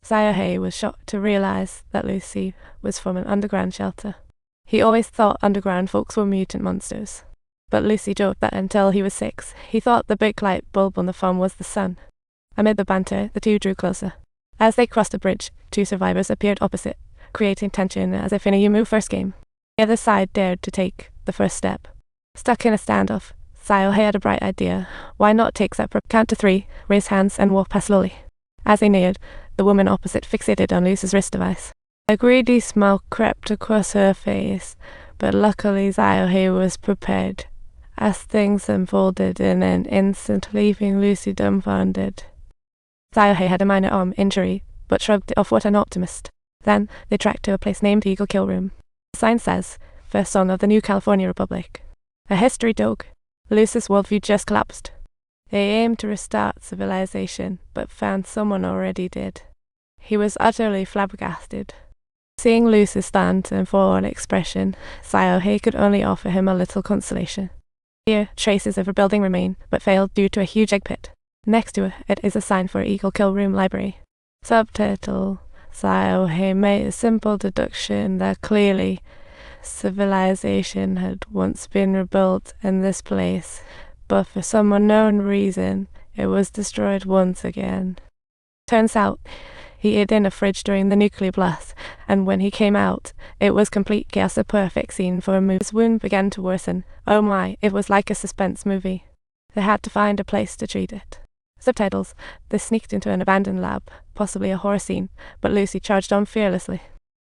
Xiaohei was shocked to realize that Luxi was from an underground shelter. He always thought underground folks were mutant monsters. But Luxi joked that until he was 6, he thought the big light bulb on the farm was the sun. Amid the banter, the two drew closer. As they crossed a bridge, two survivors appeared opposite, creating tension as if in a you move first game. The other side dared to take the first step. Stuck in a standoff, Xiaohei had a bright idea. Why not take separate? Count to 3, raise hands, and walk past slowly. As they neared, the woman opposite fixated on Lucy's wrist device. A greedy smile crept across her face, but luckily Xiaohei was prepared. As things unfolded in an instant, leaving Lucy dumbfounded. Xiaohei had a minor arm injury, but shrugged it off. What an optimist. Then they tracked to a place named Eagle Kill Room. The sign says, First Son of the New California Republic. A history dog. Lucy's worldview just collapsed. They aimed to restart civilization, but found someone already did. He was utterly flabbergasted. Seeing Lucy's stand and forward expression, Xiaohei could only offer him a little consolation. Here, traces of a building remain, but failed due to a huge egg pit. Next to it is a sign for Eagle Kill Room Library. Subtitle: Xiaohei made a simple deduction that clearly civilization had once been rebuilt in this place, but for some unknown reason, it was destroyed once again. Turns out, he hid in a fridge during the nuclear blast, and when he came out, it was complete chaos, a perfect scene for a movie. His wound began to worsen. Oh my, it was like a suspense movie. They had to find a place to treat it. Subtitles: They sneaked into an abandoned lab, possibly a horror scene, but Lucy charged on fearlessly.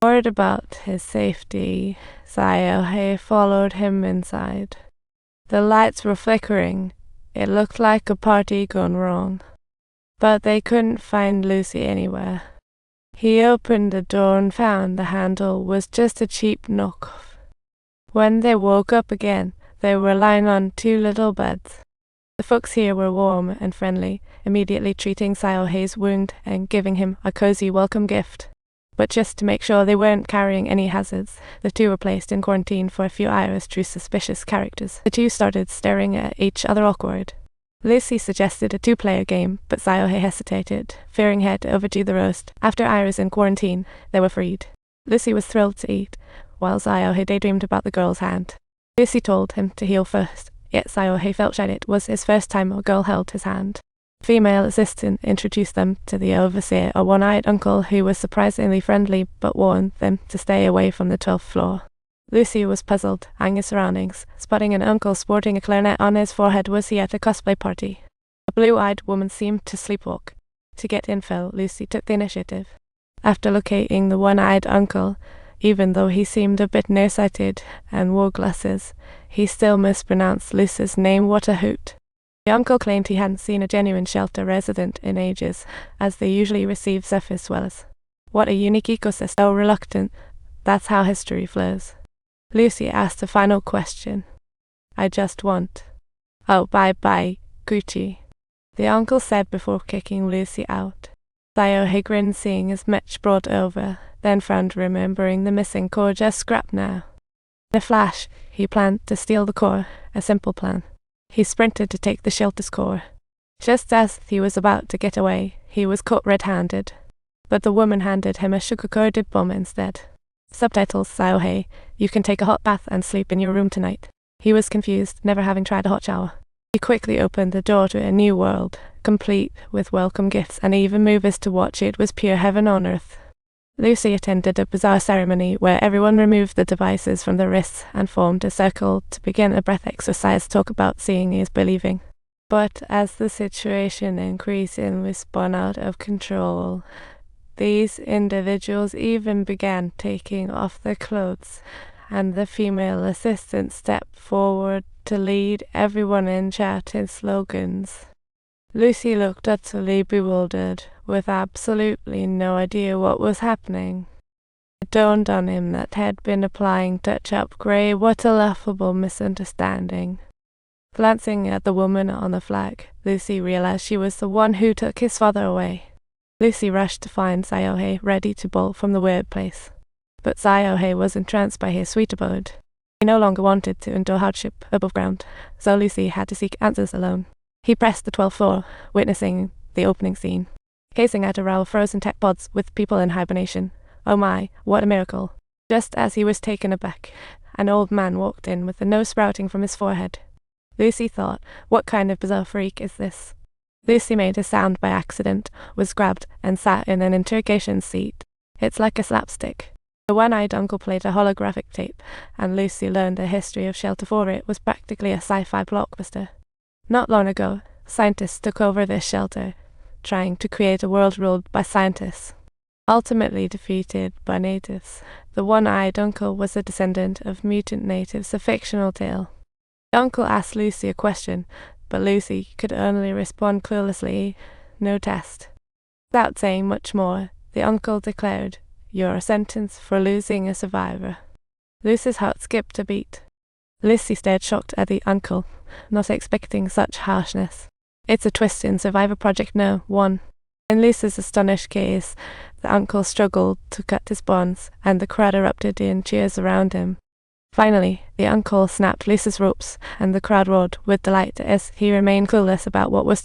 Worried about his safety, Xiaohei followed him inside. The lights were flickering. It looked like a party gone wrong. But they couldn't find Lucy anywhere. He opened the door and found the handle was just a cheap knockoff. When they woke up again, they were lying on 2 little beds. The folks here were warm and friendly, immediately treating Xiaohei's wound and giving him a cozy welcome gift. But just to make sure they weren't carrying any hazards, the two were placed in quarantine for a few hours through suspicious characters. The two started staring at each other awkward. Lucy suggested a 2-player game, but Xiaohei hesitated, fearing he had overdue the roast. After hours in quarantine, they were freed. Lucy was thrilled to eat, while Xiaohei daydreamed about the girl's hand. Lucy told him to heal first, yet Xiaohei felt shy. It was his first time a girl held his hand. A female assistant introduced them to the overseer, a one-eyed uncle who was surprisingly friendly but warned them to stay away from the 12th floor. Lucy was puzzled, eyeing his surroundings, spotting an uncle sporting a clarinet on his forehead. Was he at a cosplay party? A blue-eyed woman seemed to sleepwalk. To get info, Lucy took the initiative. After locating the one-eyed uncle, even though he seemed a bit nearsighted and wore glasses, he still mispronounced Lucy's name. What a hoot. The uncle claimed he hadn't seen a genuine shelter resident in ages, as they usually receive surface dwellers. What a unique ecosystem. So reluctant. That's how history flows. Lucy asked a final question. I just want. Oh, bye-bye, Gucci, the uncle said before kicking Lucy out. Xiaohei grinned, seeing his match brought over, then frowned, remembering the missing core. Just scrap now. In a flash, he planned to steal the core, a simple plan. He sprinted to take the shelter's core. Just as he was about to get away, he was caught red-handed. But the woman handed him a sugar-coated bomb instead. Subtitles: Xiaohei, you can take a hot bath and sleep in your room tonight. He was confused, never having tried a hot shower. He quickly opened the door to a new world, complete with welcome gifts and even movies to watch. It was pure heaven on earth. Lucy attended a bizarre ceremony where everyone removed the devices from their wrists and formed a circle to begin a breath exercise. Talk about seeing is believing. But as the situation increasingly spun out of control, these individuals even began taking off their clothes, and the female assistant stepped forward to lead everyone in chanting slogans. Lucy looked utterly bewildered, with absolutely no idea what was happening. It dawned on him that he had been applying touch-up grey. What a laughable misunderstanding. Glancing at the woman on the flag, Lucy realized she was the one who took his father away. Lucy rushed to find Xiaohei, ready to bolt from the weird place. But Xiaohei was entranced by his sweet abode. He no longer wanted to endure hardship above ground, so Lucy had to seek answers alone. He pressed the 12th floor, witnessing the opening scene. gazing at a row of frozen tech pods with people in hibernation. Oh my, what a miracle. Just as he was taken aback, an old man walked in with a nose sprouting from his forehead. Lucy thought, what kind of bizarre freak is this? Lucy made a sound by accident, was grabbed, and sat in an interrogation seat. It's like a slapstick. The one-eyed uncle played a holographic tape, and Lucy learned a history of Shelter 4. It was practically a sci-fi blockbuster. Not long ago, scientists took over this shelter, trying to create a world ruled by scientists. Ultimately defeated by natives, the one-eyed uncle was a descendant of mutant natives, a fictional tale. The uncle asked Lucy a question, but Lucy could only respond cluelessly, no test. Without saying much more, the uncle declared, "You're sentenced for losing a survivor." Lucy's heart skipped a beat. Lucy stared shocked at the uncle, not expecting such harshness. It's a twist in Survivor Project No. 1. In Lucy's astonished gaze, the uncle struggled to cut his bonds, and the crowd erupted in cheers around him. Finally, the uncle snapped Lucy's ropes, and the crowd roared with delight as he remained clueless about what was to